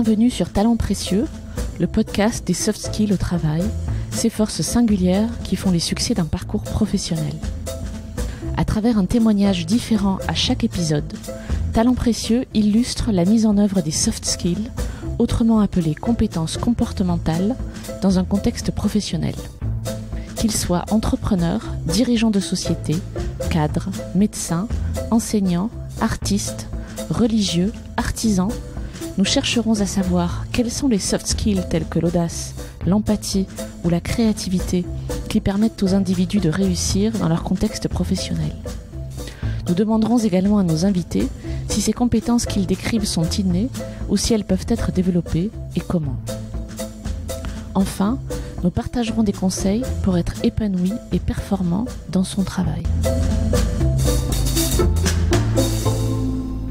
Bienvenue sur Talents Précieux, le podcast des soft skills au travail, ces forces singulières qui font les succès d'un parcours professionnel. À travers un témoignage différent à chaque épisode, Talents Précieux illustre la mise en œuvre des soft skills, autrement appelées compétences comportementales, dans un contexte professionnel. Qu'ils soient entrepreneurs, dirigeants de société, cadres, médecins, enseignants, artistes, religieux, artisans, nous chercherons à savoir quels sont les soft skills tels que l'audace, l'empathie ou la créativité qui permettent aux individus de réussir dans leur contexte professionnel. Nous demanderons également à nos invités si ces compétences qu'ils décrivent sont innées ou si elles peuvent être développées et comment. Enfin, nous partagerons des conseils pour être épanoui et performant dans son travail.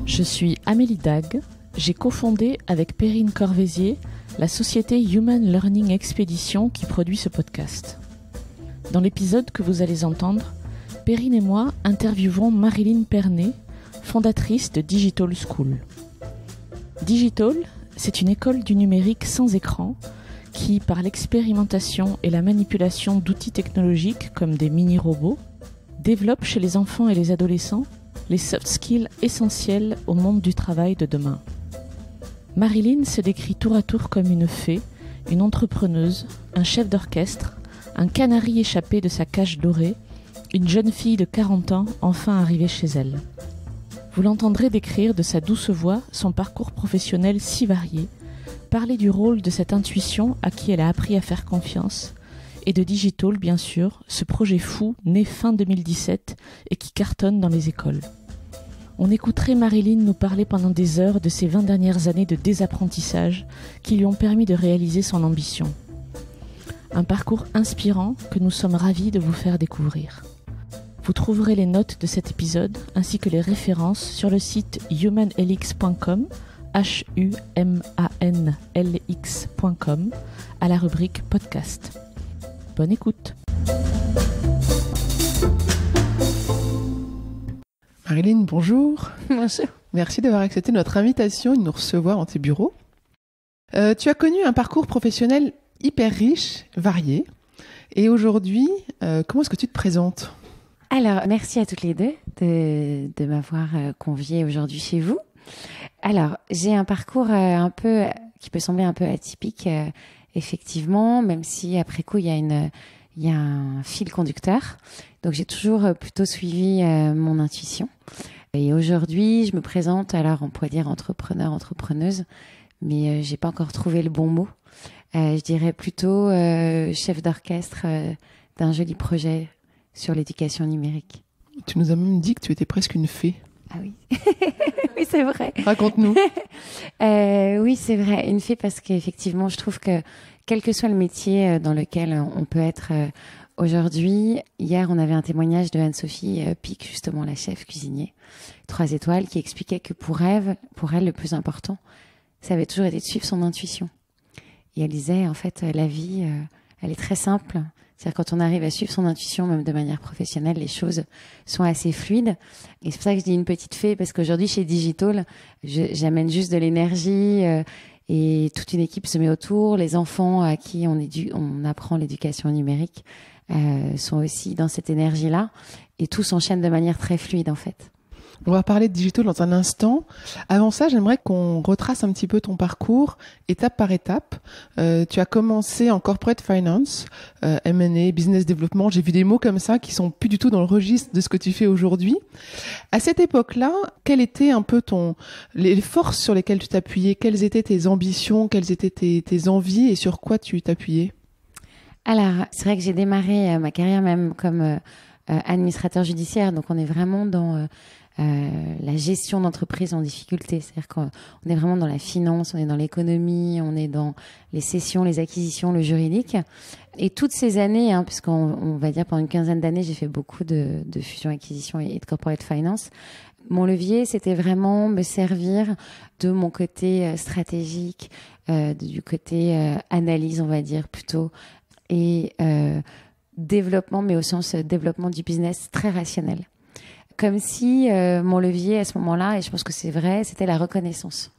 Je suis Amélie Dag. J'ai cofondé avec Perrine Corvézier la société Human Learning Expedition qui produit ce podcast. Dans l'épisode que vous allez entendre, Perrine et moi interviewons Marilyn Pernet, fondatrice de Digital School. Digital, c'est une école du numérique sans écran qui, par l'expérimentation et la manipulation d'outils technologiques comme des mini-robots, développe chez les enfants et les adolescents les soft skills essentiels au monde du travail de demain. Marilyn se décrit tour à tour comme une fée, une entrepreneuse, un chef d'orchestre, un canari échappé de sa cage dorée, une jeune fille de 40 ans enfin arrivée chez elle. Vous l'entendrez décrire de sa douce voix son parcours professionnel si varié, parler du rôle de cette intuition à qui elle a appris à faire confiance, et de Digital bien sûr, ce projet fou né fin 2017 et qui cartonne dans les écoles. On écouterait Marilyn nous parler pendant des heures de ses 20 dernières années de désapprentissage qui lui ont permis de réaliser son ambition. Un parcours inspirant que nous sommes ravis de vous faire découvrir. Vous trouverez les notes de cet épisode ainsi que les références sur le site humanlx.com, humanlx.com, à la rubrique podcast. Bonne écoute. Marilyn, bonjour. Bonjour. Merci d'avoir accepté notre invitation et de nous recevoir en tes bureaux. Tu as connu un parcours professionnel hyper riche, varié. Et aujourd'hui, comment est-ce que tu te présentes ? Alors, merci à toutes les deux de m'avoir conviée aujourd'hui chez vous. Alors, j'ai un parcours qui peut sembler un peu atypique, effectivement, même si après coup, il y a un fil conducteur. Donc, j'ai toujours plutôt suivi mon intuition. Et aujourd'hui, je me présente, alors on pourrait dire entrepreneur, entrepreneuse, mais j'ai pas encore trouvé le bon mot. Je dirais plutôt chef d'orchestre d'un joli projet sur l'éducation numérique. Tu nous as même dit que tu étais presque une fée. Ah oui, oui c'est vrai. Raconte-nous. Oui, c'est vrai, une fée parce qu'effectivement, je trouve que quel que soit le métier dans lequel on peut être aujourd'hui, hier, on avait un témoignage de Anne-Sophie Pic, justement la chef cuisinier 3 étoiles, qui expliquait que pour elle, le plus important, ça avait toujours été de suivre son intuition. Et elle disait, en fait, la vie, elle est très simple. C'est-à-dire quand on arrive à suivre son intuition, même de manière professionnelle, les choses sont assez fluides. Et c'est pour ça que je dis une petite fée, parce qu'aujourd'hui, chez Digital, j'amène juste de l'énergie et toute une équipe se met autour. Les enfants à qui on apprend l'éducation numérique sont aussi dans cette énergie-là. Et tout s'enchaîne de manière très fluide, en fait. On va parler de Digital dans un instant. Avant ça, j'aimerais qu'on retrace un petit peu ton parcours, étape par étape. Tu as commencé en corporate finance, M&A, business development. J'ai vu des mots comme ça qui sont plus du tout dans le registre de ce que tu fais aujourd'hui. À cette époque-là, quelles étaient un peu les forces sur lesquelles tu t'appuyais? Quelles étaient tes ambitions? Quelles étaient tes envies et sur quoi tu t'appuyais? Alors, c'est vrai que j'ai démarré ma carrière même comme administrateur judiciaire. Donc, on est vraiment dans la gestion d'entreprise en difficulté. C'est-à-dire qu'on est vraiment dans la finance, on est dans l'économie, on est dans les cessions, les acquisitions, le juridique. Et toutes ces années, puisqu'on va dire pendant une quinzaine d'années, j'ai fait beaucoup de fusion-acquisition et de corporate finance. Mon levier, c'était vraiment me servir de mon côté stratégique, du côté analyse, on va dire plutôt, et développement, mais au sens développement du business très rationnel. Comme si mon levier à ce moment-là, et je pense que c'est vrai, c'était la reconnaissance.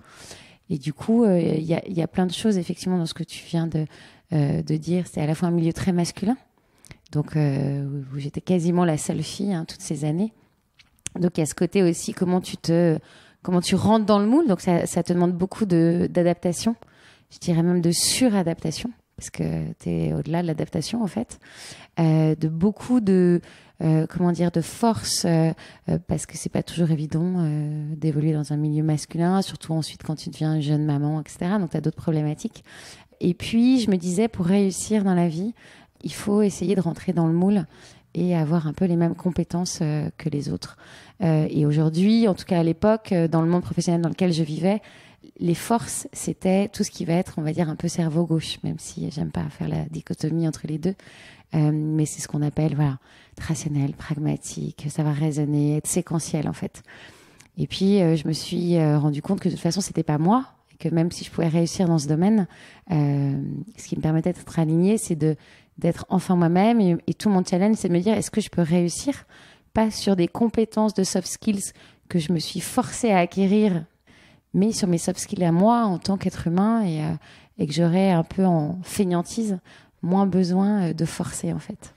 Et du coup, il y a plein de choses effectivement dans ce que tu viens de dire. C'est à la fois un milieu très masculin, donc où j'étais quasiment la seule fille toutes ces années. Donc il y a ce côté aussi comment tu rentres dans le moule. Donc ça te demande beaucoup d'adaptation, je dirais même de suradaptation, parce que tu es au-delà de l'adaptation en fait, de beaucoup de force, parce que c'est pas toujours évident d'évoluer dans un milieu masculin, surtout ensuite quand tu deviens une jeune maman, etc. Donc tu as d'autres problématiques. Et puis je me disais, pour réussir dans la vie, il faut essayer de rentrer dans le moule et avoir un peu les mêmes compétences que les autres. Et aujourd'hui, en tout cas à l'époque, dans le monde professionnel dans lequel je vivais, les forces, c'était tout ce qui va être, on va dire, un peu cerveau gauche, même si j'aime pas faire la dichotomie entre les deux. Mais c'est ce qu'on appelle, voilà, rationnel, pragmatique, savoir raisonner, être séquentiel, en fait. Et puis, je me suis rendu compte que de toute façon, c'était pas moi, et que même si je pouvais réussir dans ce domaine, ce qui me permettait d'être alignée, c'est d'être enfin moi-même. Et tout mon challenge, c'est de me dire, est-ce que je peux réussir, pas sur des compétences de soft skills que je me suis forcée à acquérir, mais sur mes soft skills à moi en tant qu'être humain, et que j'aurais un peu en fainéantise moins besoin de forcer en fait.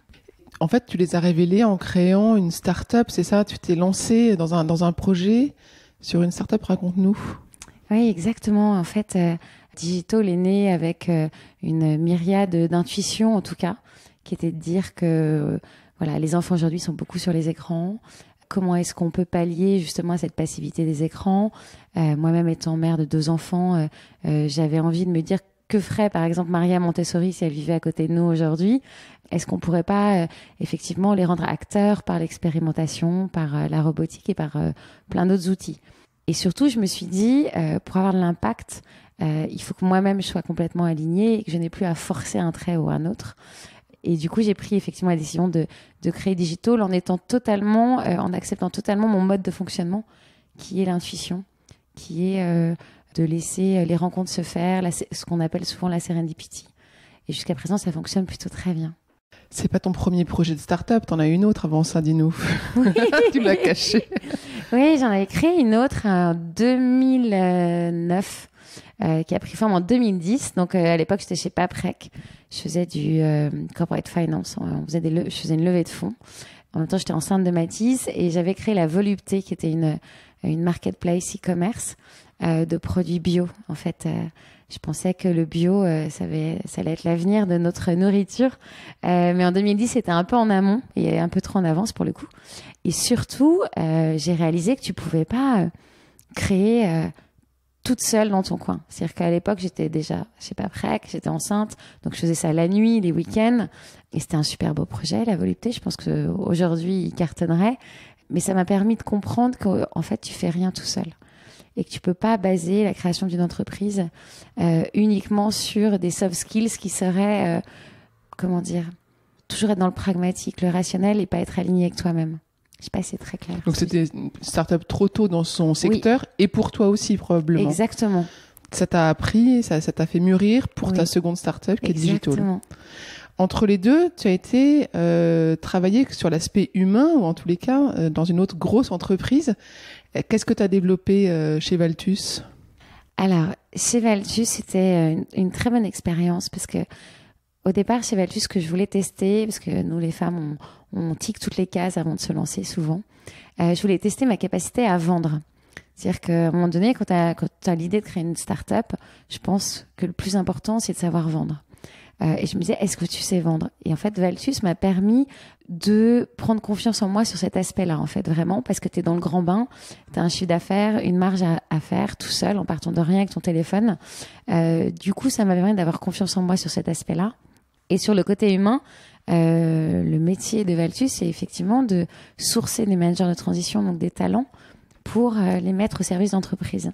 En fait, tu les as révélés en créant une start-up, c'est ça? Tu t'es lancé dans un projet sur une start-up, raconte-nous. Oui, exactement. En fait, Digital est né avec une myriade d'intuitions, en tout cas, qui était de dire que voilà, les enfants aujourd'hui sont beaucoup sur les écrans. Comment est-ce qu'on peut pallier justement à cette passivité des écrans? Moi-même étant mère de 2 enfants, j'avais envie de me dire que ferait par exemple Maria Montessori si elle vivait à côté de nous aujourd'hui? Est-ce qu'on pourrait pas effectivement les rendre acteurs par l'expérimentation, par la robotique et par plein d'autres outils? Et surtout, je me suis dit, pour avoir de l'impact, il faut que moi-même je sois complètement alignée et que je n'ai plus à forcer un trait ou un autre. Et du coup, j'ai pris effectivement la décision de créer Digital en étant totalement, en acceptant totalement mon mode de fonctionnement, qui est l'intuition, qui est de laisser les rencontres se faire, ce qu'on appelle souvent la serendipity. Et jusqu'à présent, ça fonctionne plutôt très bien. C'est pas ton premier projet de start-up, t'en as une autre avant ça, dis-nous. Oui. Tu l'as caché. Oui, j'en avais créé une autre en 2009, qui a pris forme en 2010. Donc à l'époque, j'étais chez Paprec. Je faisais du corporate finance. Je faisais une levée de fonds. En même temps, j'étais enceinte de Mathis et j'avais créé la Volupté, qui était une marketplace e-commerce de produits bio. En fait, je pensais que le bio, ça allait être l'avenir de notre nourriture. Mais en 2010, c'était un peu en amont et un peu trop en avance pour le coup. Et surtout, j'ai réalisé que tu pouvais pas créer toute seule dans ton coin. C'est-à-dire qu'à l'époque, j'étais déjà chez Paprec, j'étais enceinte, donc je faisais ça la nuit, les week-ends. Et c'était un super beau projet, la Volupté. Je pense qu'aujourd'hui, il cartonnerait. Mais ça m'a permis de comprendre qu'en fait, tu fais rien tout seul. Et que tu peux pas baser la création d'une entreprise uniquement sur des soft skills qui seraient, toujours être dans le pragmatique, le rationnel et pas être aligné avec toi-même. Je sais pas si c'est très clair. Donc c'était une start-up trop tôt dans son secteur, oui. Et pour toi aussi probablement. Exactement. Ça t'a appris, ça t'a fait mûrir pour ta seconde start-up qui est Digital. Exactement. Entre les deux, tu as été travailler sur l'aspect humain, ou en tous les cas, dans une autre grosse entreprise. Qu'est-ce que tu as développé chez Valtus? Alors, chez Valtus, c'était une très bonne expérience parce que au départ, chez Valtus, ce que je voulais tester, parce que nous, les femmes, on tique toutes les cases avant de se lancer souvent, je voulais tester ma capacité à vendre. C'est-à-dire qu'à un moment donné, quand tu as l'idée de créer une start-up, je pense que le plus important, c'est de savoir vendre. Et je me disais, est-ce que tu sais vendre? Et en fait, Valtus m'a permis de prendre confiance en moi sur cet aspect-là, en fait, vraiment, parce que tu es dans le grand bain, tu as un chiffre d'affaires, une marge à faire tout seul, en partant de rien avec ton téléphone. Du coup, ça m'a permis d'avoir confiance en moi sur cet aspect-là. Et sur le côté humain, le métier de Valtus, c'est effectivement de sourcer des managers de transition, donc des talents, pour les mettre au service d'entreprise.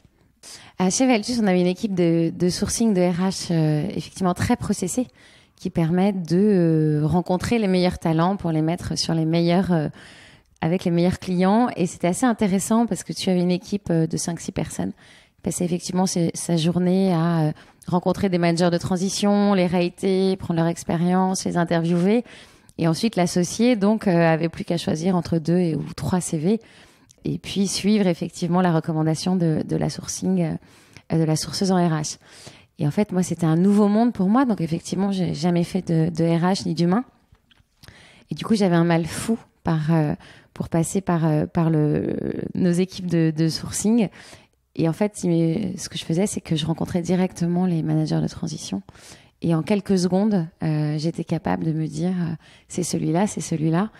Chez Valtus, on avait une équipe de sourcing de RH effectivement très processée qui permettent de rencontrer les meilleurs talents pour les mettre sur les meilleurs, avec les meilleurs clients. Et c'était assez intéressant parce que tu avais une équipe de 5-6 personnes qui passait effectivement sa journée à rencontrer des managers de transition, les rater, prendre leur expérience, les interviewer. Et ensuite, l'associé donc avait plus qu'à choisir entre 2 ou 3 CV. Et puis suivre effectivement la recommandation de la sourcing de la sourceuse en RH. Et en fait, moi, c'était un nouveau monde pour moi. Donc, effectivement, j'ai jamais fait de RH ni d'humain. Et du coup, j'avais un mal fou pour passer par nos équipes de sourcing. Et en fait, ce que je faisais, c'est que je rencontrais directement les managers de transition. Et en quelques secondes, j'étais capable de me dire c'est celui-là, c'est celui-là.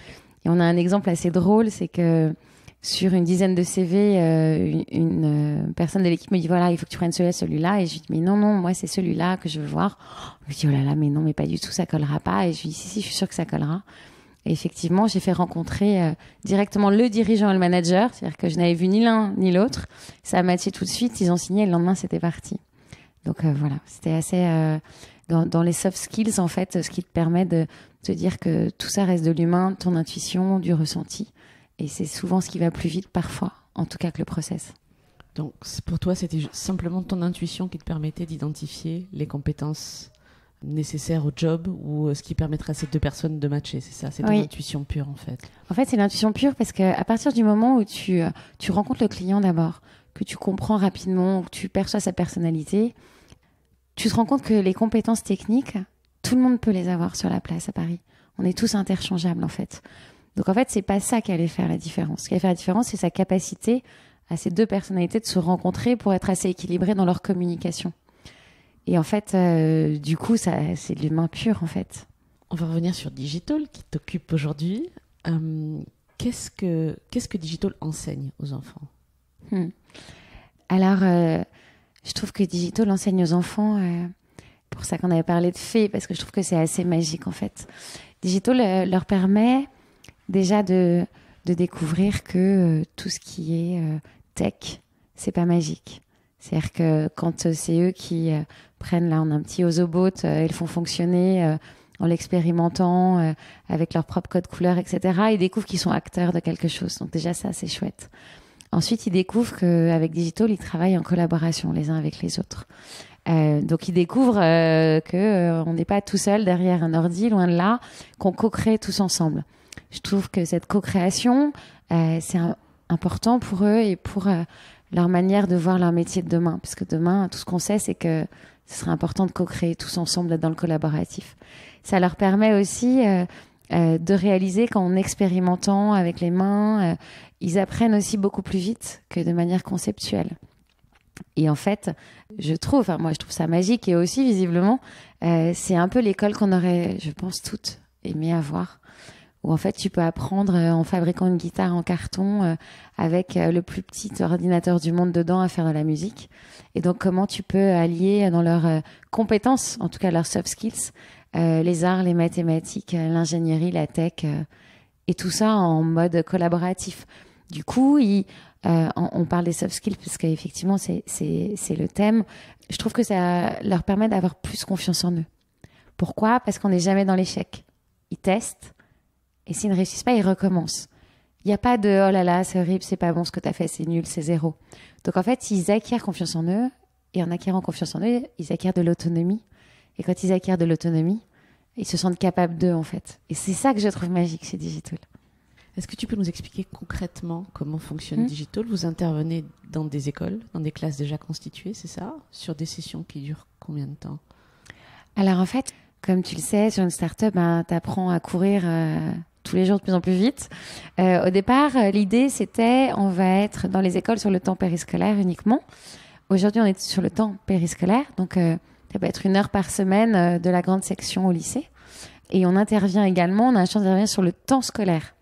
Et on a un exemple assez drôle, c'est que sur une dizaine de CV, une personne de l'équipe me dit voilà, il faut que tu prennes celui-là. Et je lui dis mais non, moi c'est celui-là que je veux voir. Je lui dis oh là là, mais non, mais pas du tout, ça collera pas. Et je lui dis si, je suis sûre que ça collera. Et effectivement, j'ai fait rencontrer directement le dirigeant et le manager, c'est-à-dire que je n'avais vu ni l'un ni l'autre. Ça a matché tout de suite, ils ont signé et le lendemain c'était parti. Donc voilà, c'était assez dans les soft skills en fait, ce qui te permet de te dire que tout ça reste de l'humain, de ton intuition, du ressenti. Et c'est souvent ce qui va plus vite parfois, en tout cas que le process. Donc pour toi, c'était simplement ton intuition qui te permettait d'identifier les compétences nécessaires au job ou ce qui permettra à ces deux personnes de matcher, c'est ça? C'est ton intuition pure en fait. En fait, c'est l'intuition pure parce qu'à partir du moment où tu rencontres le client d'abord, que tu comprends rapidement, que tu perçois sa personnalité, tu te rends compte que les compétences techniques, tout le monde peut les avoir sur la place à Paris. On est tous interchangeables en fait. Donc en fait, c'est pas ça qui allait faire la différence. Ce qui allait faire la différence, c'est sa capacité à ces deux personnalités de se rencontrer pour être assez équilibrées dans leur communication. Et en fait, du coup, c'est de l'humain pur en fait. On va revenir sur Digital qui t'occupe aujourd'hui. Qu'est-ce que Digital enseigne aux enfants? Alors, je trouve que Digital enseigne aux enfants, pour ça qu'on avait parlé de fées, parce que je trouve que c'est assez magique en fait. Digital leur permet déjà de découvrir que tout ce qui est tech, c'est pas magique. C'est-à-dire que quand c'est eux qui prennent, là on a un petit Ozobot, ils le font fonctionner en l'expérimentant avec leur propre code couleur, etc. Ils découvrent qu'ils sont acteurs de quelque chose. Donc déjà ça, c'est chouette. Ensuite, ils découvrent qu'avec Digital, ils travaillent en collaboration les uns avec les autres. Donc ils découvrent qu'on n'est pas tout seul derrière un ordi, loin de là, qu'on co-crée tous ensemble. Je trouve que cette co-création, c'est important pour eux et pour leur manière de voir leur métier de demain. Parce que demain, tout ce qu'on sait, c'est que ce serait important de co-créer tous ensemble, d'être dans le collaboratif. Ça leur permet aussi de réaliser qu'en expérimentant avec les mains, ils apprennent aussi beaucoup plus vite que de manière conceptuelle. Et en fait, moi je trouve ça magique. Et aussi, visiblement, c'est un peu l'école qu'on aurait, je pense, toutes aimé avoir. Où en fait, tu peux apprendre en fabriquant une guitare en carton avec le plus petit ordinateur du monde dedans à faire de la musique. Et donc, comment tu peux allier dans leurs compétences, en tout cas leurs soft skills, les arts, les mathématiques, l'ingénierie, la tech, et tout ça en mode collaboratif. Du coup, on parle des soft skills parce qu'effectivement, c'est le thème. Je trouve que ça leur permet d'avoir plus confiance en eux. Pourquoi? Parce qu'on n'est jamais dans l'échec. Ils testent. Et s'ils ne réussissent pas, ils recommencent. Il n'y a pas de « oh là là, c'est horrible, c'est pas bon ce que tu as fait, c'est nul, c'est zéro ». Donc en fait, ils acquièrent confiance en eux. Et en acquérant confiance en eux, ils acquièrent de l'autonomie. Et quand ils acquièrent de l'autonomie, ils se sentent capables d'eux en fait. Et c'est ça que je trouve magique chez Digital. Est-ce que tu peux nous expliquer concrètement comment fonctionne Digital? Vous intervenez dans des écoles, dans des classes déjà constituées, c'est ça? Sur des sessions qui durent combien de temps? Alors en fait, comme tu le sais, sur une start-up, tu apprends à courir tous les jours de plus en plus vite. Au départ, l'idée, c'était on va être dans les écoles sur le temps périscolaire uniquement. Aujourd'hui, on est sur le temps périscolaire. Donc, ça peut être 1 heure par semaine de la grande section au lycée. Et on intervient également, on a la chance d'intervenir sur le temps scolaire.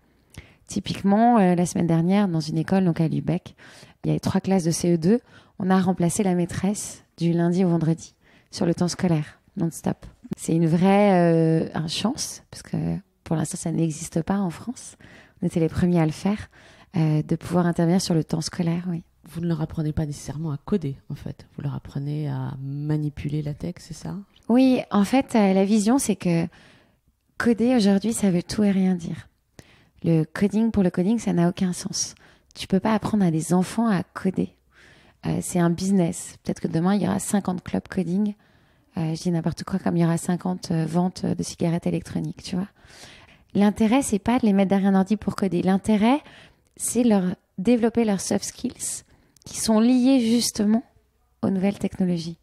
Typiquement, la semaine dernière, dans une école, donc à Lübeck, il y avait 3 classes de CE2. On a remplacé la maîtresse du lundi au vendredi sur le temps scolaire, non-stop. C'est une vraie chance, parce que pour l'instant, ça n'existe pas en France. On était les premiers à le faire, de pouvoir intervenir sur le temps scolaire, oui. Vous ne leur apprenez pas nécessairement à coder, en fait. Vous leur apprenez à manipuler la tech, c'est ça? Oui, en fait, la vision, c'est que coder, aujourd'hui, ça veut tout et rien dire. Le coding, pour le coding, ça n'a aucun sens. Tu peux pas apprendre à des enfants à coder. C'est un business. Peut-être que demain, il y aura 50 clubs coding. Je dis n'importe quoi, comme il y aura 50 ventes de cigarettes électroniques, tu vois. L'intérêt, c'est pas de les mettre derrière un ordi pour coder. L'intérêt, c'est leur développer leurs soft skills qui sont liés justement aux nouvelles technologies.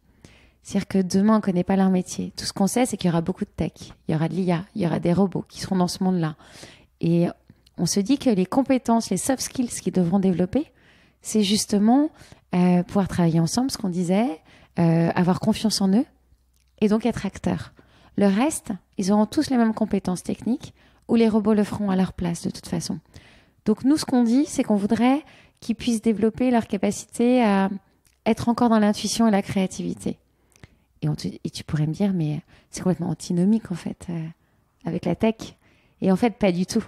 C'est-à-dire que demain, on ne connaît pas leur métier. Tout ce qu'on sait, c'est qu'il y aura beaucoup de tech, il y aura de l'IA, il y aura des robots qui seront dans ce monde-là. Et on se dit que les compétences, les soft skills qu'ils devront développer, c'est justement pouvoir travailler ensemble, ce qu'on disait, avoir confiance en eux et donc être acteurs. Le reste, ils auront tous les mêmes compétences techniques ou les robots le feront à leur place de toute façon. Donc nous, ce qu'on dit, c'est qu'on voudrait qu'ils puissent développer leur capacité à être encore dans l'intuition et la créativité. Et tu pourrais me dire, mais c'est complètement antinomique en fait, avec la tech. Et en fait, pas du tout.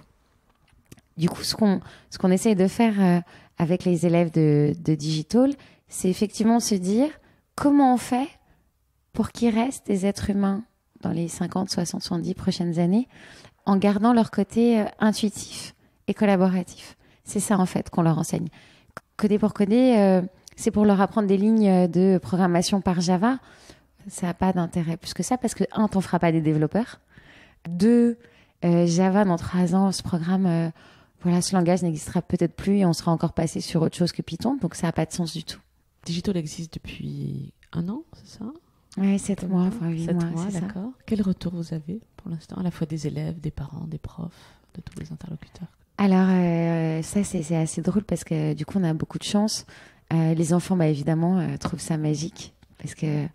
Du coup, ce qu'on essaye de faire avec les élèves de Digital, c'est effectivement se dire comment on fait pour qu'ils restent des êtres humains dans les 50, 60, 70 prochaines années, en gardant leur côté intuitif et collaboratif. C'est ça en fait qu'on leur enseigne. Coder pour coder, c'est pour leur apprendre des lignes de programmation par Java. Ça n'a pas d'intérêt plus que ça parce que, un, t'en feras pas des développeurs. Deux, Java, dans 3 ans, ce programme, ce langage n'existera peut-être plus et on sera encore passé sur autre chose que Python, donc ça n'a pas de sens du tout. Digital existe depuis 1 an, c'est ça? Oui, 7 mois, enfin 8 mois, c'est d'accord. ça. Quel retour vous avez pour l'instant, à la fois des élèves, des parents, des profs, de tous les interlocuteurs? Alors, ça, c'est assez drôle parce que du coup, on a beaucoup de chance. Les enfants, évidemment, trouvent ça magique parce que,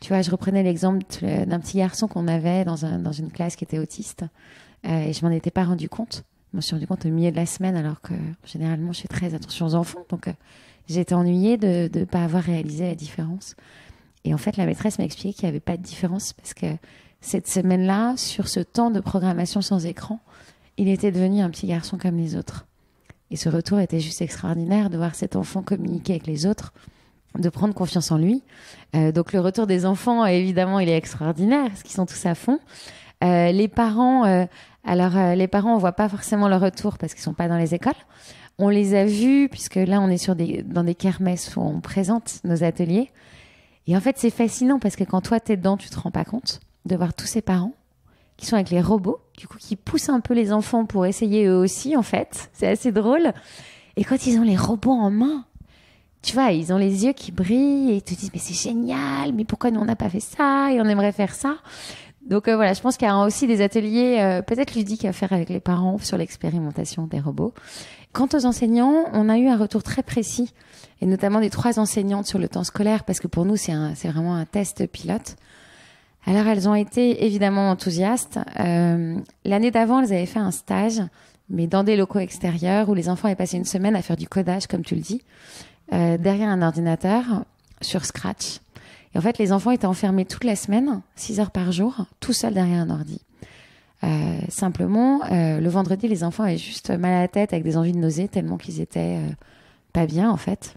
tu vois, je reprenais l'exemple d'un petit garçon qu'on avait dans une classe qui était autiste et je m'en étais pas rendu compte. Je me suis rendu compte au milieu de la semaine alors que généralement, je fais très attention aux enfants. Donc, j'étais ennuyée de ne pas avoir réalisé la différence. Et en fait, la maîtresse m'a expliqué qu'il n'y avait pas de différence parce que cette semaine-là, sur ce temps de programmation sans écran, il était devenu un petit garçon comme les autres. Et ce retour était juste extraordinaire de voir cet enfant communiquer avec les autres, de prendre confiance en lui. Donc le retour des enfants, évidemment, il est extraordinaire parce qu'ils sont tous à fond. Les parents, les parents, on voit pas forcément leur retour parce qu'ils sont pas dans les écoles. On les a vus puisque là, on est dans des kermesses où on présente nos ateliers. Et en fait, c'est fascinant parce que quand toi, t'es dedans, tu te rends pas compte de voir tous ces parents qui sont avec les robots, du coup, qui poussent un peu les enfants pour essayer eux aussi, en fait. C'est assez drôle. Et quand ils ont les robots en main, tu vois, ils ont les yeux qui brillent et ils te disent, mais c'est génial, mais pourquoi nous, on n'a pas fait ça et on aimerait faire ça. Donc voilà, je pense qu'il y a aussi des ateliers peut-être ludiques à faire avec les parents sur l'expérimentation des robots. Quant aux enseignants, on a eu un retour très précis, et notamment des 3 enseignantes sur le temps scolaire, parce que pour nous, c'est vraiment un test pilote. Alors, elles ont été évidemment enthousiastes. L'année d'avant, elles avaient fait un stage, mais dans des locaux extérieurs, où les enfants avaient passé une semaine à faire du codage, comme tu le dis, derrière un ordinateur, sur Scratch. Et en fait, les enfants étaient enfermés toute la semaine, 6 heures par jour, tout seuls derrière un ordi. Simplement, le vendredi, les enfants avaient juste mal à la tête avec des envies de nausée, tellement qu'ils étaient pas bien, en fait.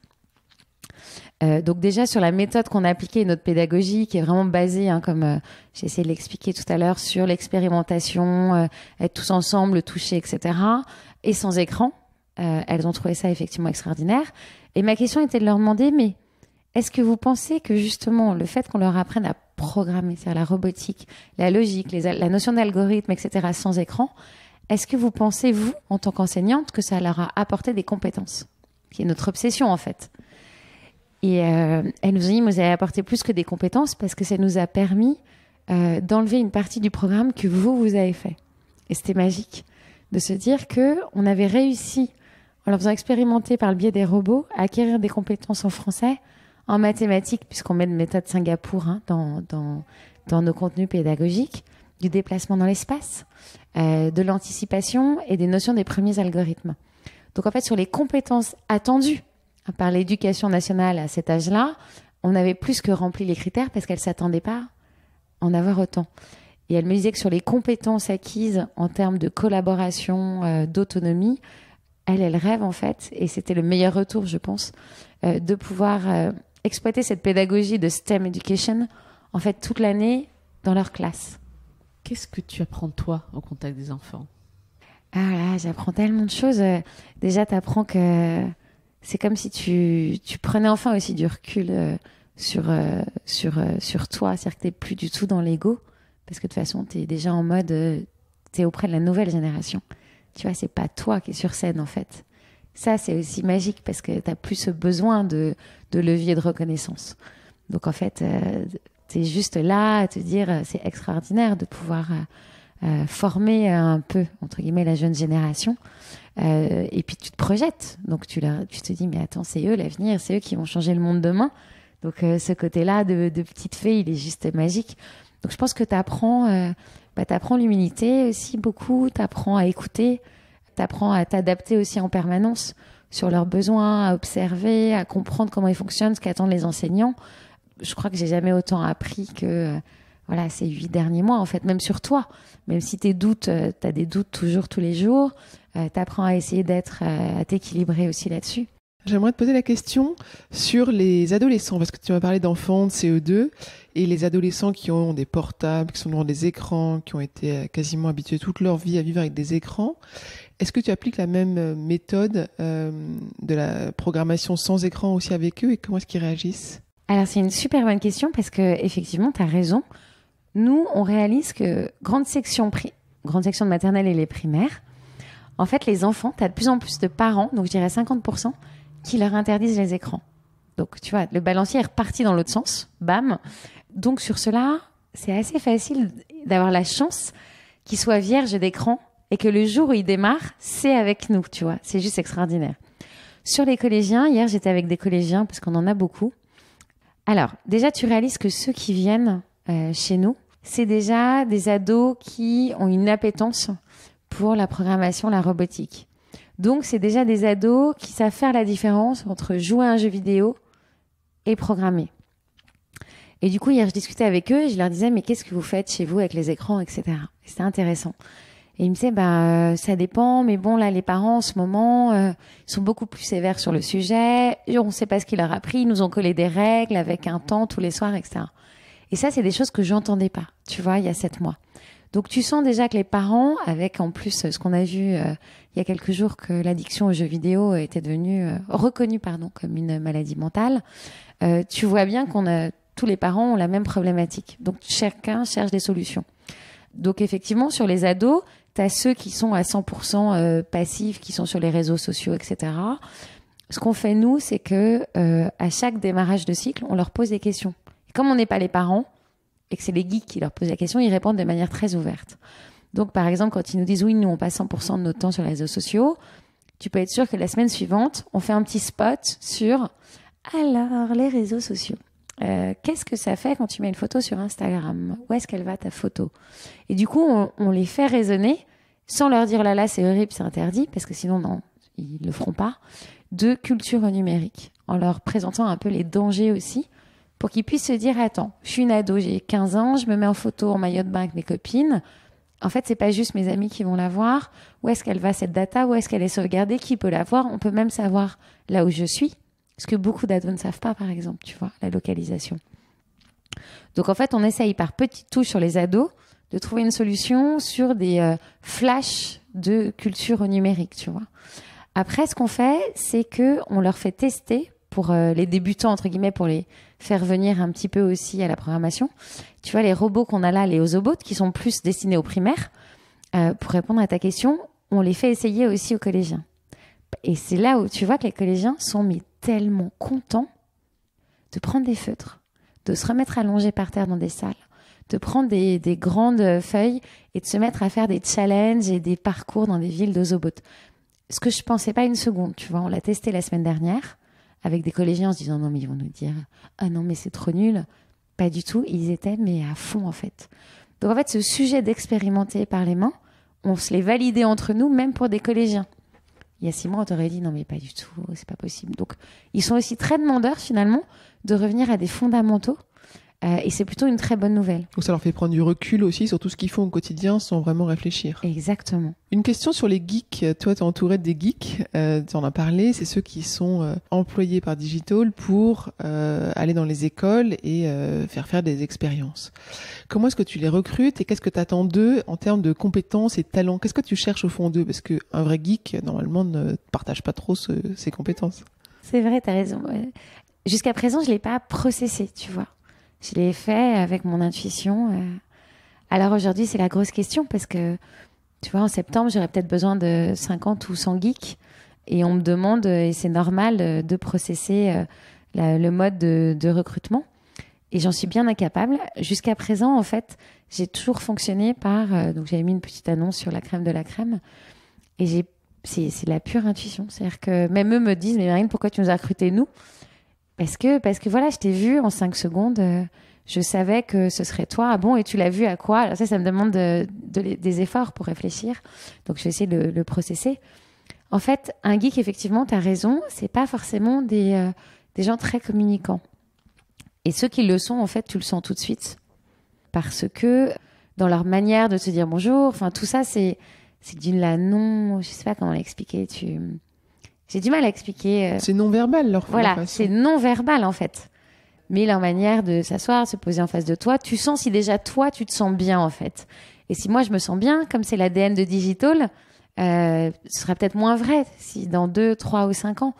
Donc déjà, sur la méthode qu'on a appliquée, notre pédagogie, qui est vraiment basée, comme j'ai essayé de l'expliquer tout à l'heure, sur l'expérimentation, être tous ensemble, le toucher, etc., et sans écran, elles ont trouvé ça effectivement extraordinaire. Et ma question était de leur demander, mais est-ce que vous pensez que justement, le fait qu'on leur apprenne à programmer, c'est-à-dire la robotique, la logique, la notion d'algorithme, etc., sans écran, est-ce que vous pensez, vous, en tant qu'enseignante, que ça leur a apporté des compétences, qui est notre obsession, en fait? Et elle nous a dit, vous avez apporté plus que des compétences parce que ça nous a permis d'enlever une partie du programme que vous avez fait. Et c'était magique de se dire qu'on avait réussi, en leur faisant expérimenter par le biais des robots, à acquérir des compétences en français, en mathématiques, puisqu'on met une méthode Singapour dans nos contenus pédagogiques, du déplacement dans l'espace, de l'anticipation et des notions des premiers algorithmes. Donc en fait, sur les compétences attendues par l'éducation nationale à cet âge-là, on avait plus que rempli les critères parce qu'elle ne s'attendait pas à en avoir autant. Et elle me disait que sur les compétences acquises en termes de collaboration, d'autonomie, elle rêve en fait, et c'était le meilleur retour, je pense, de pouvoir exploiter cette pédagogie de STEM Education, en fait, toute l'année dans leur classe. Qu'est-ce que tu apprends, toi, au contact des enfants? Ah là, j'apprends tellement de choses. Déjà, tu apprends que c'est comme si tu prenais enfin aussi du recul sur toi. C'est-à-dire que tu n'es plus du tout dans l'ego, parce que de toute façon, tu es déjà en mode, tu es auprès de la nouvelle génération. Tu vois, c'est pas toi qui es sur scène, en fait. Ça, c'est aussi magique, parce que tu n'as plus ce besoin de levier de reconnaissance. Donc en fait, t'es juste là à te dire, c'est extraordinaire de pouvoir former un peu, entre guillemets, la jeune génération. Et puis tu te projettes. Donc tu te dis, mais attends, c'est eux l'avenir, c'est eux qui vont changer le monde demain. Donc ce côté-là de petite fée, il est juste magique. Donc je pense que t'apprends l'humilité aussi beaucoup, t'apprends à écouter, t'apprends à t'adapter aussi en permanence sur leurs besoins, à observer, à comprendre comment ils fonctionnent, ce qu'attendent les enseignants. Je crois que j'ai jamais autant appris que voilà, ces 8 derniers mois, en fait, même sur toi. Même si t'as des doutes toujours, tous les jours, t'apprends à essayer à t'équilibrer aussi là-dessus. J'aimerais te poser la question sur les adolescents, parce que tu m'as parlé d'enfants, de CE2, et les adolescents qui ont des portables, qui sont devant des écrans, qui ont été quasiment habitués toute leur vie à vivre avec des écrans. Est-ce que tu appliques la même méthode de la programmation sans écran aussi avec eux, et comment est-ce qu'ils réagissent ? Alors, c'est une super bonne question, parce que effectivement, tu as raison. Nous, on réalise que grande section de maternelle et les primaires, en fait, les enfants, tu as de plus en plus de parents, donc je dirais 50%, qui leur interdisent les écrans. Donc, tu vois, le balancier est reparti dans l'autre sens. Bam. Donc, sur cela, c'est assez facile d'avoir la chance qu'ils soient vierges d'écran et que le jour où ils démarrent, c'est avec nous, tu vois. C'est juste extraordinaire. Sur les collégiens, hier, j'étais avec des collégiens parce qu'on en a beaucoup. Alors, déjà, tu réalises que ceux qui viennent chez nous, c'est déjà des ados qui ont une appétence pour la programmation, la robotique. Donc, c'est déjà des ados qui savent faire la différence entre jouer à un jeu vidéo et programmer. Et du coup, hier, je discutais avec eux et je leur disais, mais qu'est-ce que vous faites chez vous avec les écrans, etc. Et c'était intéressant. Et ils me disaient, ça dépend, mais bon, là, les parents, en ce moment, ils sont beaucoup plus sévères sur le sujet. On ne sait pas ce qu'il leur a pris. Ils nous ont collé des règles avec un temps tous les soirs, etc. Et ça, c'est des choses que je n'entendais pas, tu vois, il y a 7 mois. Donc, tu sens déjà que les parents, avec en plus ce qu'on a vu il y a quelques jours, que l'addiction aux jeux vidéo était devenue reconnue comme une maladie mentale, tu vois bien tous les parents ont la même problématique. Donc, chacun cherche des solutions. Donc, effectivement, sur les ados, tu as ceux qui sont à 100% passifs, qui sont sur les réseaux sociaux, etc. Ce qu'on fait, nous, c'est que à chaque démarrage de cycle, on leur pose des questions. Et comme on n'est pas les parents, et que c'est les geeks qui leur posent la question, ils répondent de manière très ouverte. Donc, par exemple, quand ils nous disent « oui, nous, on passe 100% de notre temps sur les réseaux sociaux », tu peux être sûr que la semaine suivante, on fait un petit spot sur « alors, les réseaux sociaux ». Qu'est-ce que ça fait quand tu mets une photo sur Instagram ? Où est-ce qu'elle va ta photo ? Et du coup, on les fait raisonner sans leur dire là c'est horrible, c'est interdit, parce que sinon, non, ils le feront pas, de culture numérique, en leur présentant un peu les dangers aussi, pour qu'ils puissent se dire attends, je suis une ado, j'ai 15 ans, je me mets en photo en maillot de bain avec mes copines. En fait, c'est pas juste mes amis qui vont la voir. Où est-ce qu'elle va cette data ? Où est-ce qu'elle est sauvegardée ? Qui peut la voir ? On peut même savoir là où je suis. Ce que beaucoup d'ados ne savent pas, par exemple, tu vois, la localisation. Donc, en fait, on essaye par petites touches sur les ados de trouver une solution sur des flashs de culture numérique, tu vois. Après, ce qu'on fait, c'est qu'on leur fait tester pour les débutants, entre guillemets, pour les faire venir un petit peu aussi à la programmation. Tu vois, les robots qu'on a là, les Ozobots, qui sont plus destinés aux primaires, pour répondre à ta question, on les fait essayer aussi aux collégiens. Et c'est là où tu vois que les collégiens sont tellement contents de prendre des feutres, de se remettre allongés par terre dans des salles, de prendre des grandes feuilles et de se mettre à faire des challenges et des parcours dans des villes d'Ozobots. Ce que je pensais pas une seconde, tu vois. On l'a testé la semaine dernière avec des collégiens en se disant non mais ils vont nous dire ah non mais c'est trop nul. Pas du tout, ils étaient mais à fond en fait. Donc en fait ce sujet d'expérimenter par les mains, on se l'est validé entre nous même pour des collégiens. Il y a 6 mois, on t'aurait dit non mais pas du tout, c'est pas possible. Donc ils sont aussi très demandeurs finalement de revenir à des fondamentaux et c'est plutôt une très bonne nouvelle. Donc ça leur fait prendre du recul aussi sur tout ce qu'ils font au quotidien sans vraiment réfléchir. Exactement. Une question sur les geeks. Toi, tu es entouré des geeks, tu en as parlé, c'est ceux qui sont employés par Digital pour aller dans les écoles et faire des expériences. Comment est-ce que tu les recrutes et qu'est-ce que tu attends d'eux en termes de compétences et de talents ? Qu'est-ce que tu cherches au fond d'eux ? Parce qu'un vrai geek, normalement, ne partage pas trop ses compétences. C'est vrai, tu as raison. Jusqu'à présent, je ne l'ai pas processé, tu vois. Je l'ai fait avec mon intuition. Alors aujourd'hui, c'est la grosse question parce que, tu vois, en septembre, j'aurais peut-être besoin de 50 ou 100 geeks et on me demande, et c'est normal, de processer le mode de recrutement. Et j'en suis bien incapable. Jusqu'à présent, en fait, j'ai toujours fonctionné par... donc, j'avais mis une petite annonce sur la crème de la crème. Et c'est la pure intuition. C'est-à-dire que même eux me disent, mais Marine, pourquoi tu nous as recrutés, nous ? Parce que voilà, je t'ai vu en 5 secondes. Je savais que ce serait toi. Ah bon, et tu l'as vu à quoi ? Alors ça me demande des efforts pour réfléchir. Donc, je vais essayer de le processer. En fait, un geek, effectivement, tu as raison. C'est pas forcément des gens très communicants. Et ceux qui le sont, en fait, tu le sens tout de suite. Parce que dans leur manière de te dire bonjour, enfin, tout ça, c'est d'une non... Je sais pas comment l'expliquer. J'ai du mal à expliquer. C'est non-verbal, leur façon. Voilà, c'est non-verbal, en fait. Mais leur manière de s'asseoir, de se poser en face de toi, tu sens si déjà, toi, tu te sens bien, en fait. Et si moi, je me sens bien, comme c'est l'ADN de Digital, ce sera peut-être moins vrai si dans 2, 3 ou 5 ans...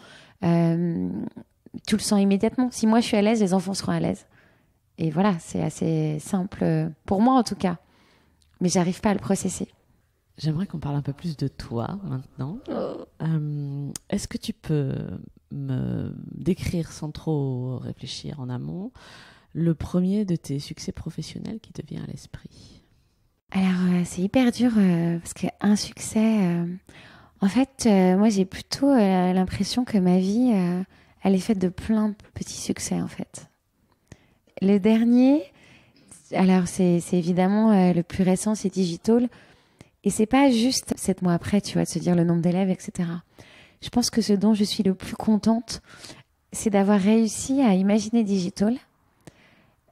tu le sens immédiatement. Si moi je suis à l'aise, les enfants seront à l'aise. Et voilà, c'est assez simple pour moi en tout cas. Mais j'arrive pas à le processer. J'aimerais qu'on parle un peu plus de toi maintenant. Est-ce que tu peux me décrire sans trop réfléchir en amont le premier de tes succès professionnels qui te vient à l'esprit ? Alors c'est hyper dur parce qu'un succès... En fait, moi j'ai plutôt l'impression que ma vie... elle est faite de plein de petits succès, en fait. Le dernier, alors c'est évidemment le plus récent, c'est Digital. Et c'est pas juste 7 mois après, tu vois, de se dire le nombre d'élèves, etc. Je pense que ce dont je suis le plus contente, c'est d'avoir réussi à imaginer Digital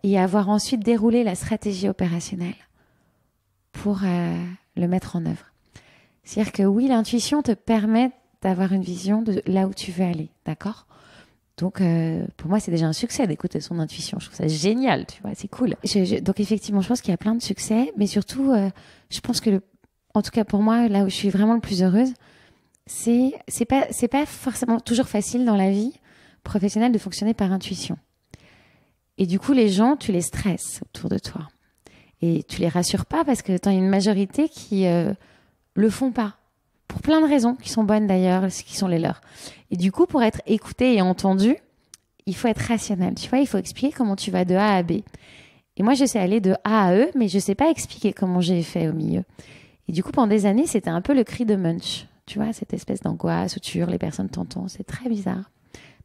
et avoir ensuite déroulé la stratégie opérationnelle pour le mettre en œuvre. C'est-à-dire que oui, l'intuition te permet d'avoir une vision de là où tu veux aller, d'accord ? Donc, pour moi, c'est déjà un succès d'écouter son intuition. Je trouve ça génial, tu vois, c'est cool. Donc, effectivement, je pense qu'il y a plein de succès, mais surtout, je pense que, en tout cas pour moi, là où je suis vraiment le plus heureuse, c'est pas forcément toujours facile dans la vie professionnelle de fonctionner par intuition. Et du coup, les gens, tu les stresses autour de toi. Et tu les rassures pas parce que t'as une majorité qui le font pas. Pour plein de raisons, qui sont bonnes d'ailleurs, qui sont les leurs. Et du coup, pour être écouté et entendu, il faut être rationnel. Tu vois, il faut expliquer comment tu vas de A à B. Et moi, je sais aller de A à E, mais je sais pas expliquer comment j'ai fait au milieu. Et du coup, pendant des années, c'était un peu le cri de Munch. Tu vois, cette espèce d'angoisse où tu hurles, les personnes t'entendent. C'est très bizarre.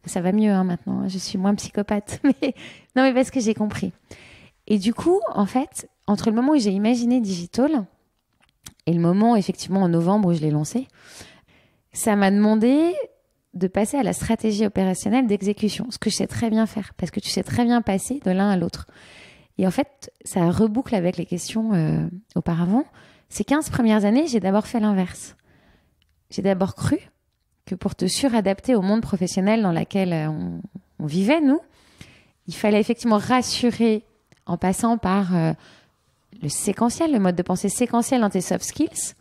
Mais ça va mieux maintenant. Je suis moins psychopathe. Non, mais parce que j'ai compris. Et du coup, en fait, entre le moment où j'ai imaginé Digital et le moment, effectivement, en novembre où je l'ai lancé, ça m'a demandé de passer à la stratégie opérationnelle d'exécution, ce que je sais très bien faire, parce que tu sais très bien passer de l'un à l'autre. Et en fait, ça reboucle avec les questions auparavant. Ces 15 premières années, j'ai d'abord fait l'inverse. J'ai d'abord cru que pour te suradapter au monde professionnel dans lequel on vivait, nous, il fallait effectivement rassurer en passant par le séquentiel, le mode de pensée séquentiel dans tes soft skills,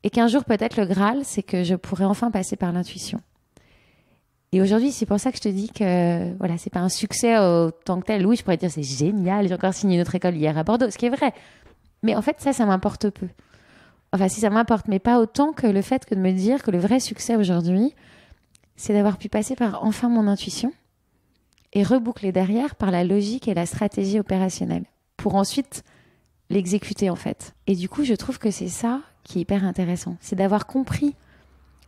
et qu'un jour, peut-être, le Graal, c'est que je pourrais enfin passer par l'intuition. Et aujourd'hui, c'est pour ça que je te dis que voilà, c'est pas un succès autant que tel. Oui, je pourrais dire c'est génial, j'ai encore signé notre école hier à Bordeaux, ce qui est vrai. Mais en fait, ça m'importe peu. Enfin, si ça m'importe, mais pas autant que le fait que de me dire que le vrai succès aujourd'hui, c'est d'avoir pu passer par enfin mon intuition et reboucler derrière par la logique et la stratégie opérationnelle pour ensuite l'exécuter en fait. Et du coup, je trouve que c'est ça qui est hyper intéressant. C'est d'avoir compris,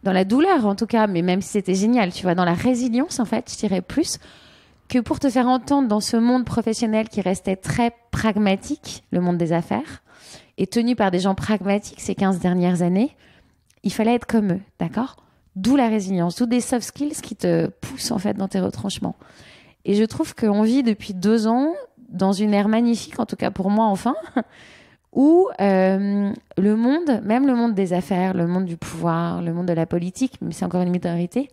dans la douleur en tout cas, mais même si c'était génial, tu vois, dans la résilience en fait, je dirais plus, que pour te faire entendre dans ce monde professionnel qui restait très pragmatique, le monde des affaires, et tenu par des gens pragmatiques ces 15 dernières années, il fallait être comme eux, d'accord ? D'où la résilience, d'où des soft skills qui te poussent en fait dans tes retranchements. Et je trouve qu'on vit depuis 2 ans dans une ère magnifique, en tout cas pour moi enfin, où le monde, même le monde des affaires, le monde du pouvoir, le monde de la politique, mais c'est encore une minorité,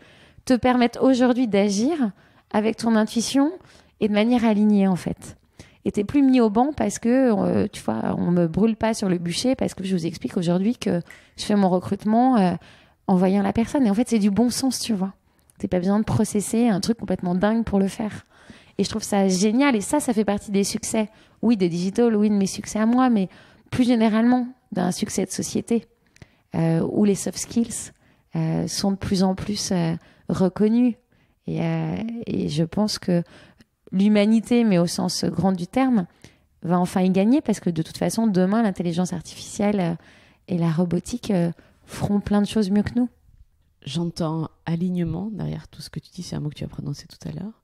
te permettent aujourd'hui d'agir avec ton intuition et de manière alignée en fait. Et t'es plus mis au banc parce que, tu vois, on me brûle pas sur le bûcher parce que je vous explique aujourd'hui que je fais mon recrutement en voyant la personne. Et en fait, c'est du bon sens, tu vois. T'as pas besoin de processer un truc complètement dingue pour le faire. Et je trouve ça génial. Et ça fait partie des succès. Oui, de Digital, oui, de mes succès à moi, mais plus généralement d'un succès de société où les soft skills sont de plus en plus reconnus. Et je pense que l'humanité, mais au sens grand du terme, va enfin y gagner parce que de toute façon, demain, l'intelligence artificielle et la robotique feront plein de choses mieux que nous. J'entends alignement derrière tout ce que tu dis, c'est un mot que tu as prononcé tout à l'heure.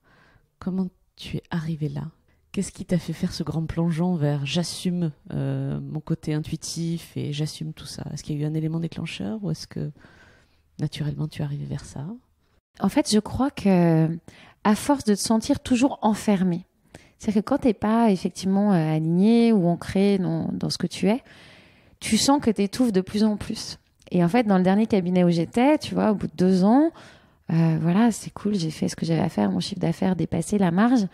Comment tu es arrivé là ? Qu'est-ce qui t'a fait faire ce grand plongeon vers j'assume mon côté intuitif et j'assume tout ça ? Est-ce qu'il y a eu un élément déclencheur ou est-ce que naturellement tu es arrivé vers ça ? En fait, je crois que à force de te sentir toujours enfermé, c'est-à-dire que quand tu n'es pas effectivement aligné ou ancré dans ce que tu es, tu sens que tu étouffes de plus en plus. Et en fait, dans le dernier cabinet où j'étais, tu vois, au bout de 2 ans, voilà, c'est cool, j'ai fait ce que j'avais à faire, mon chiffre d'affaires dépassé la marge.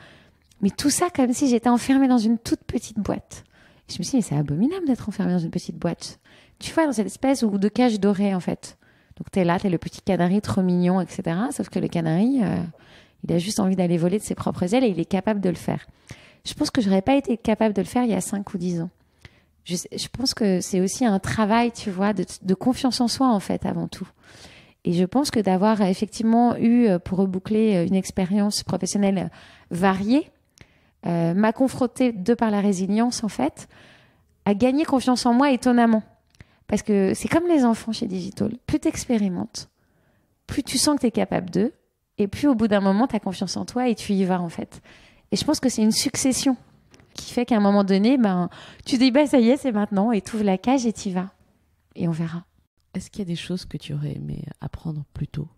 Mais tout ça comme si j'étais enfermée dans une toute petite boîte. Et je me suis dit, mais c'est abominable d'être enfermée dans une petite boîte. Tu vois, dans cette espèce de cage dorée, en fait. Donc, t'es là, t'es le petit canari trop mignon, etc. Sauf que le canari, il a juste envie d'aller voler de ses propres ailes et il est capable de le faire. Je pense que j'aurais pas été capable de le faire il y a 5 ou 10 ans. Je pense que c'est aussi un travail, tu vois, de confiance en soi, en fait, avant tout. Et je pense que d'avoir effectivement eu, pour reboucler, une expérience professionnelle variée, m'a confrontée, de par la résilience, en fait, à gagner confiance en moi étonnamment. Parce que c'est comme les enfants chez Digital. Plus tu expérimentes, plus tu sens que tu es capable d'eux, et plus au bout d'un moment, tu as confiance en toi et tu y vas, en fait. Et je pense que c'est une succession qui fait qu'à un moment donné, tu dis, ça y est, c'est maintenant, et tu ouvres la cage et tu y vas. Et on verra. Est-ce qu'il y a des choses que tu aurais aimé apprendre plus tôt ?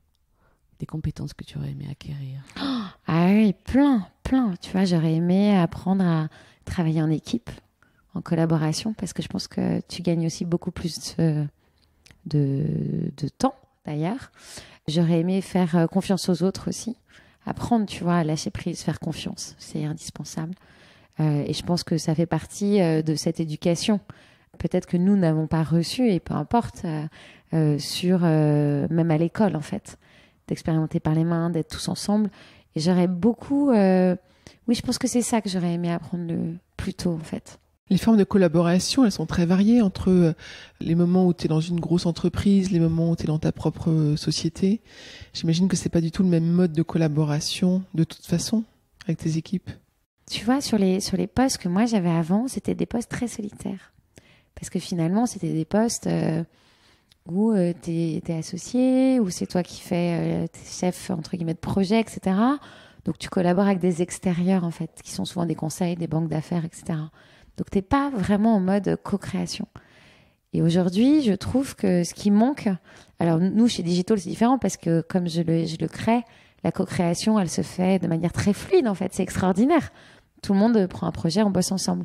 Des compétences que tu aurais aimé acquérir ? Ah oui, plein. Tu vois, j'aurais aimé apprendre à travailler en équipe, en collaboration, parce que je pense que tu gagnes aussi beaucoup plus de temps, d'ailleurs. J'aurais aimé faire confiance aux autres aussi. Apprendre, tu vois, à lâcher prise, faire confiance. C'est indispensable. Et je pense que ça fait partie de cette éducation. Peut-être que nous n'avons pas reçu, et peu importe, même à l'école, en fait, d'expérimenter par les mains, d'être tous ensemble. Et j'aurais beaucoup... Oui, je pense que c'est ça que j'aurais aimé apprendre le plus tôt, en fait. Les formes de collaboration, elles sont très variées entre les moments où tu es dans une grosse entreprise, les moments où tu es dans ta propre société. J'imagine que c'est pas du tout le même mode de collaboration, de toute façon, avec tes équipes. Tu vois, sur les postes que moi j'avais avant, c'était des postes très solitaires. Parce que finalement, c'était des postes où t'es associé, où c'est toi qui fais tes chefs, entre guillemets, de projet, etc. Donc, tu collabores avec des extérieurs, en fait, qui sont souvent des conseils, des banques d'affaires, etc. Donc, t'es pas vraiment en mode co-création. Et aujourd'hui, je trouve que ce qui manque... Alors, nous, chez Digital, c'est différent parce que, comme je le crée, la co-création, elle se fait de manière très fluide, en fait. C'est extraordinaire. Tout le monde prend un projet, on bosse ensemble.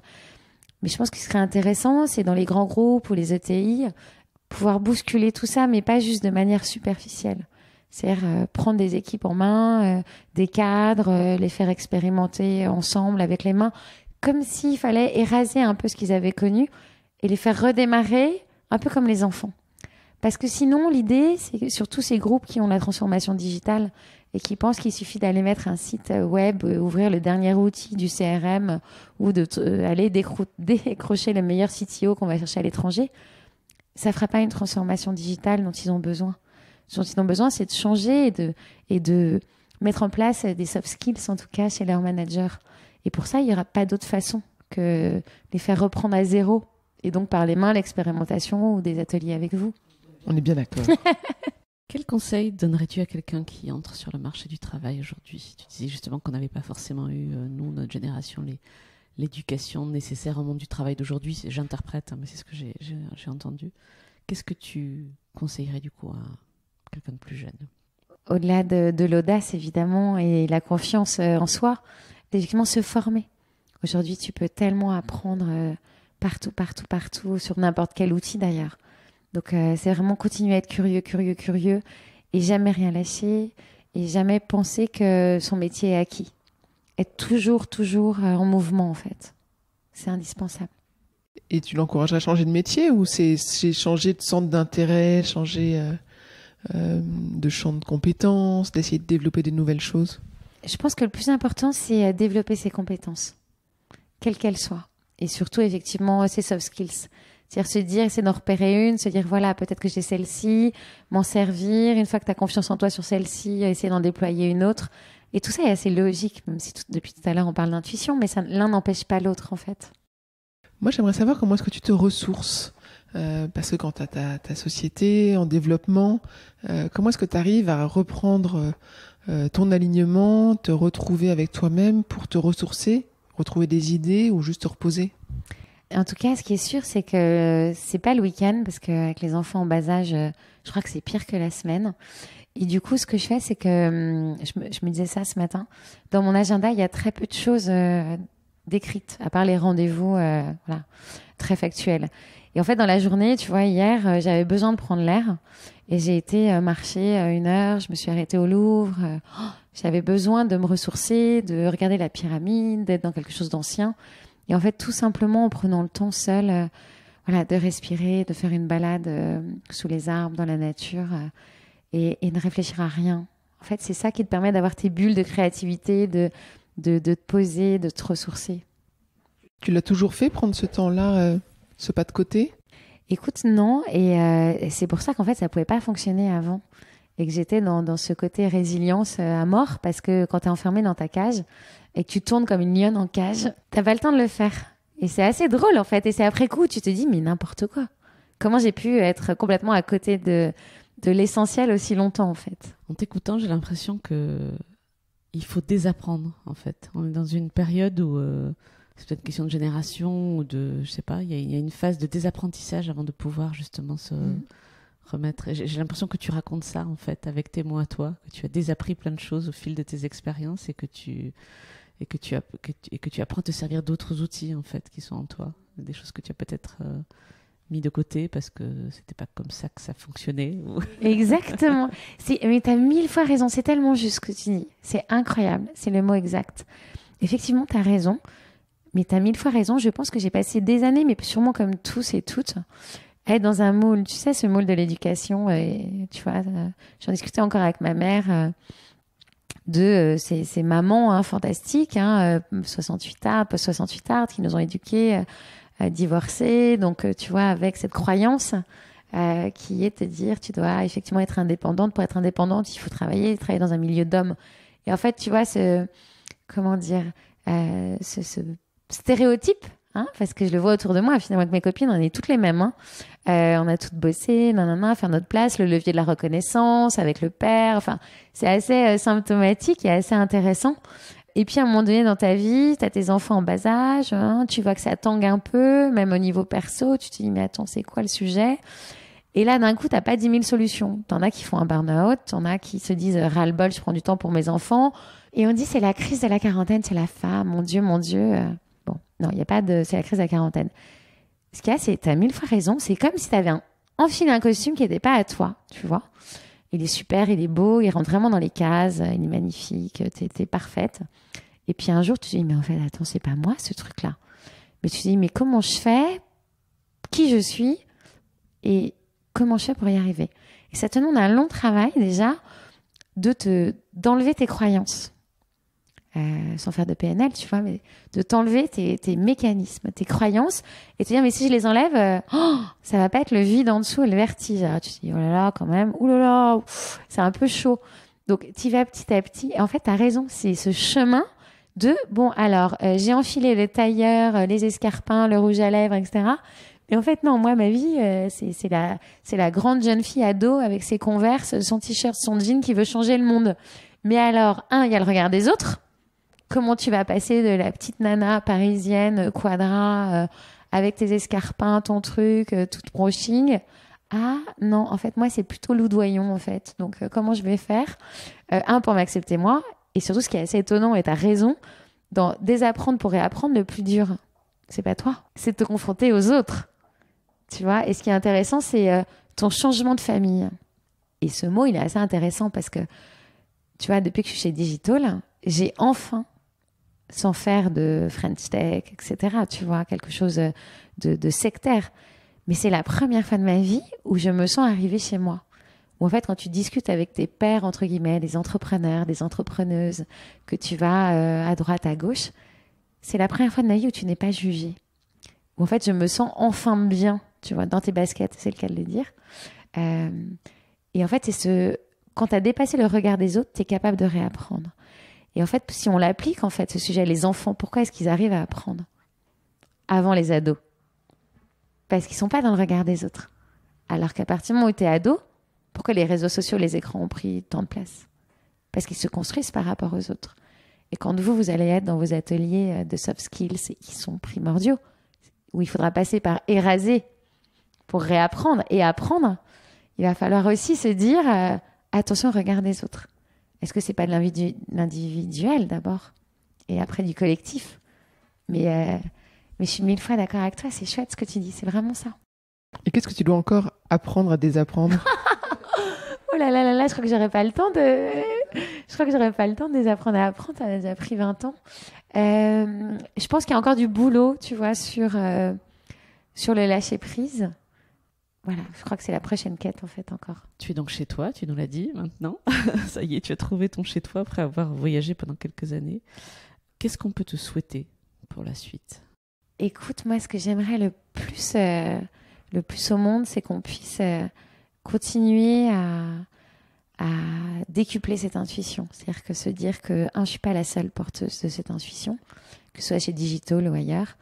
Mais je pense que ce qui serait intéressant, c'est dans les grands groupes ou les ETI, pouvoir bousculer tout ça, mais pas juste de manière superficielle. C'est-à-dire prendre des équipes en main, des cadres, les faire expérimenter ensemble avec les mains, comme s'il fallait éraser un peu ce qu'ils avaient connu et les faire redémarrer un peu comme les enfants. Parce que sinon, l'idée, c'est que sur tous ces groupes qui ont la transformation digitale et qui pensent qu'il suffit d'aller mettre un site web, ouvrir le dernier outil du CRM ou d'aller décrocher le meilleur CTO qu'on va chercher à l'étranger, ça ne fera pas une transformation digitale dont ils ont besoin. Ce dont ils ont besoin, c'est de changer et de mettre en place des soft skills, en tout cas, chez leurs managers. Et pour ça, il n'y aura pas d'autre façon que les faire reprendre à zéro. Et donc, par les mains, l'expérimentation ou des ateliers avec vous. On est bien d'accord. Quel conseil donnerais-tu à quelqu'un qui entre sur le marché du travail aujourd'hui ? Tu disais justement qu'on n'avait pas forcément eu, nous, notre génération, l'éducation nécessaire au monde du travail d'aujourd'hui. J'interprète, mais c'est ce que j'ai entendu. Qu'est-ce que tu conseillerais du coup à quelqu'un de plus jeune ? Au-delà de l'audace, évidemment, et la confiance en soi, effectivement, se former. Aujourd'hui, tu peux tellement apprendre partout, sur n'importe quel outil d'ailleurs. Donc, c'est vraiment continuer à être curieux, et jamais rien lâcher, et jamais penser que son métier est acquis. Être toujours en mouvement, en fait. C'est indispensable. Et tu l'encouragerais à changer de métier ou c'est changer de centre d'intérêt, changer de champ de compétences, d'essayer de développer des nouvelles choses ? Je pense que le plus important, c'est développer ses compétences, quelles qu'elles soient. Et surtout, effectivement, ses soft skills. C'est-à-dire se dire, essayer d'en repérer une, se dire, voilà, peut-être que j'ai celle-ci, m'en servir. Une fois que tu as confiance en toi sur celle-ci, essayer d'en déployer une autre. Et tout ça est assez logique, même si depuis tout à l'heure on parle d'intuition, mais l'un n'empêche pas l'autre en fait. Moi, j'aimerais savoir comment est-ce que tu te ressources. Parce que quand tu as ta société en développement, comment est-ce que tu arrives à reprendre ton alignement, te retrouver avec toi-même pour te ressourcer, retrouver des idées ou juste te reposer? En tout cas, ce qui est sûr, c'est que c'est pas le week-end, parce qu'avec les enfants en bas âge, je crois que c'est pire que la semaine. Et du coup, ce que je fais, c'est que, je me disais ça ce matin, dans mon agenda, il y a très peu de choses décrites, à part les rendez-vous voilà, très factuels. Et en fait, dans la journée, tu vois, hier, j'avais besoin de prendre l'air et j'ai été marcher 1 heure, je me suis arrêtée au Louvre. J'avais besoin de me ressourcer, de regarder la pyramide, d'être dans quelque chose d'ancien. Et en fait, tout simplement en prenant le temps seul voilà, de respirer, de faire une balade sous les arbres, dans la nature et ne réfléchir à rien. En fait, c'est ça qui te permet d'avoir tes bulles de créativité, de te poser, de te ressourcer. Tu l'as toujours fait, prendre ce temps-là, ce pas de côté? Écoute, non. Et c'est pour ça qu'en fait, ça ne pouvait pas fonctionner avant. Et que j'étais dans ce côté résilience à mort, parce que quand tu es enfermé dans ta cage et que tu tournes comme une lionne en cage, tu n'as pas le temps de le faire. Et c'est assez drôle, en fait. Et c'est après coup, tu te dis, mais n'importe quoi. Comment j'ai pu être complètement à côté de l'essentiel aussi longtemps, en fait. En t'écoutant, j'ai l'impression que il faut désapprendre, en fait. On est dans une période où c'est peut-être une question de génération ou de, je sais pas, il y a une phase de désapprentissage avant de pouvoir justement se remettre. Et j'ai l'impression que tu racontes ça, en fait, avec tes mots à toi, que tu as désappris plein de choses au fil de tes expériences et que tu apprends à te servir d'autres outils, en fait, qui sont en toi. Des choses que tu as peut-être mis de côté parce que c'était pas comme ça que ça fonctionnait. Exactement. Mais tu as 1000 fois raison. C'est tellement juste ce que tu dis. C'est incroyable. C'est le mot exact. Effectivement, tu as raison. Mais tu as 1000 fois raison. Je pense que j'ai passé des années, mais sûrement comme tous et toutes, à être dans un moule. Tu sais, ce moule de l'éducation. Et, tu vois, j'en discutais encore avec ma mère de ces mamans fantastiques, 68 arts, post-68 arts, qui nous ont éduqués, divorcés. Donc, tu vois, avec cette croyance qui est de dire, tu dois effectivement être indépendante. Pour être indépendante, il faut travailler dans un milieu d'hommes. Et en fait, tu vois, ce stéréotype, parce que je le vois autour de moi, finalement, avec mes copines, on est toutes les mêmes. On a toutes bossé, faire notre place, le levier de la reconnaissance avec le père. Enfin, c'est assez symptomatique et assez intéressant. Et puis, à un moment donné dans ta vie, tu as tes enfants en bas âge, tu vois que ça tangue un peu, même au niveau perso. Tu te dis, mais attends, c'est quoi le sujet? Et là, d'un coup, tu n'as pas 10 000 solutions. T'en as qui font un burn-out, t'en as qui se disent, ras-le-bol, je prends du temps pour mes enfants. Et on dit, c'est la crise de la quarantaine, c'est la femme, mon Dieu, mon Dieu. Bon, non, il n'y a pas de... C'est la crise de la quarantaine. Ce qu'il y a, c'est, tu as 1000 fois raison, c'est comme si tu avais enfilé un costume qui n'était pas à toi, tu vois. Il est super, il est beau, il rentre vraiment dans les cases, il est magnifique, t'es parfaite. Et puis un jour, tu te dis, mais en fait, attends, c'est pas moi ce truc-là. Mais tu te dis, mais comment je fais? Qui je suis? Et comment je fais pour y arriver? Et ça te demande un long travail déjà d'enlever tes croyances. Sans faire de PNL, tu vois, mais de t'enlever tes mécanismes, tes croyances, et te dire, mais si je les enlève, ça va pas être le vide en dessous et le vertige. Alors, tu te dis, oh là là, quand même, ouh là là, c'est un peu chaud. Donc, tu vas petit à petit, et en fait, tu as raison, c'est ce chemin de, bon, alors, j'ai enfilé le tailleur, les escarpins, le rouge à lèvres, etc. Et en fait, non, moi, ma vie, c'est la grande jeune fille ado avec ses Converse, son t-shirt, son jean qui veut changer le monde. Mais alors, il y a le regard des autres. Comment tu vas passer de la petite nana parisienne, quadra, avec tes escarpins, ton truc, toute brushing, ah non, en fait, moi, c'est plutôt loudoyon, en fait. Donc, comment je vais faire? Pour m'accepter moi, et surtout, ce qui est assez étonnant, et tu as raison, dans désapprendre pour réapprendre, le plus dur, c'est pas toi, c'est de te confronter aux autres. Tu vois? Et ce qui est intéressant, c'est ton changement de famille. Et ce mot, il est assez intéressant parce que, tu vois, depuis que je suis chez Digital, j'ai enfin, sans faire de French Tech, etc., tu vois, quelque chose de sectaire. Mais c'est la première fois de ma vie où je me sens arrivée chez moi. Où en fait, quand tu discutes avec tes pairs, entre guillemets, des entrepreneurs, des entrepreneuses, que tu vas à droite, à gauche, c'est la première fois de ma vie où tu n'es pas jugée. Où en fait, je me sens enfin bien, tu vois, dans tes baskets, c'est le cas de le dire. Et en fait, quand tu as dépassé le regard des autres, tu es capable de réapprendre. Et en fait, si on l'applique, en fait, ce sujet, les enfants, pourquoi est-ce qu'ils arrivent à apprendre avant les ados? Parce qu'ils sont pas dans le regard des autres. Alors qu'à partir du moment où tu es ado, pourquoi les réseaux sociaux, les écrans ont pris tant de place? Parce qu'ils se construisent par rapport aux autres. Et quand vous allez être dans vos ateliers de soft skills qui sont primordiaux, où il faudra passer par éraser pour réapprendre et apprendre, il va falloir aussi se dire attention au regard des autres. Est-ce que c'est pas de l'individuel d'abord et après du collectif? Mais je suis 1000 fois d'accord avec toi, c'est chouette ce que tu dis, c'est vraiment ça. Et qu'est-ce que tu dois encore apprendre à désapprendre? Oh là là là là, je crois que j'aurais pas le temps de désapprendre à apprendre, ça a déjà pris 20 ans. Je pense qu'il y a encore du boulot, tu vois, sur le lâcher prise. Voilà, je crois que c'est la prochaine quête en fait encore. Tu es donc chez toi, tu nous l'as dit maintenant. Ça y est, tu as trouvé ton chez toi après avoir voyagé pendant quelques années. Qu'est-ce qu'on peut te souhaiter pour la suite? Écoute, moi, ce que j'aimerais le plus au monde, c'est qu'on puisse continuer à décupler cette intuition. C'est-à-dire que se dire que, je suis pas la seule porteuse de cette intuition, que ce soit chez Digital ou ailleurs,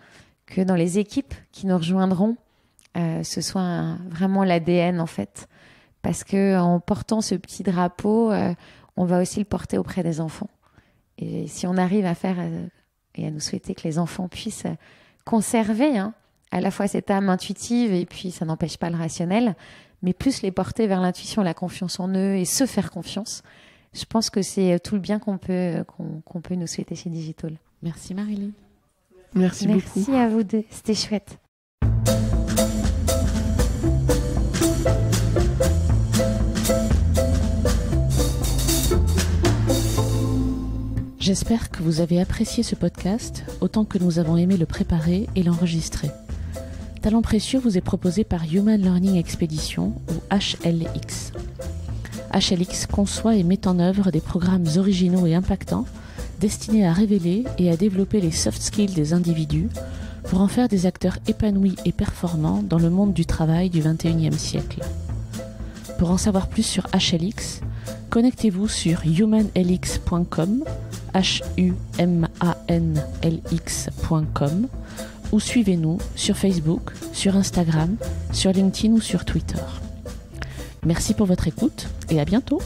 que dans les équipes qui nous rejoindront, ce soit vraiment l'ADN en fait. Parce qu'en portant ce petit drapeau, on va aussi le porter auprès des enfants. Et si on arrive à faire et à nous souhaiter que les enfants puissent conserver à la fois cette âme intuitive et puis ça n'empêche pas le rationnel, mais plus les porter vers l'intuition, la confiance en eux et se faire confiance. Je pense que c'est tout le bien qu'on peut nous souhaiter chez Digital. Merci Marie-Lie. Merci beaucoup. Merci à vous deux, c'était chouette. J'espère que vous avez apprécié ce podcast autant que nous avons aimé le préparer et l'enregistrer. Talent Précieux vous est proposé par Human Learning Expedition ou HLX. HLX conçoit et met en œuvre des programmes originaux et impactants destinés à révéler et à développer les soft skills des individus pour en faire des acteurs épanouis et performants dans le monde du travail du XXIe siècle. Pour en savoir plus sur HLX, connectez-vous sur humanlx.com, humanlx.com, ou suivez-nous sur Facebook, sur Instagram, sur LinkedIn ou sur Twitter. Merci pour votre écoute et à bientôt.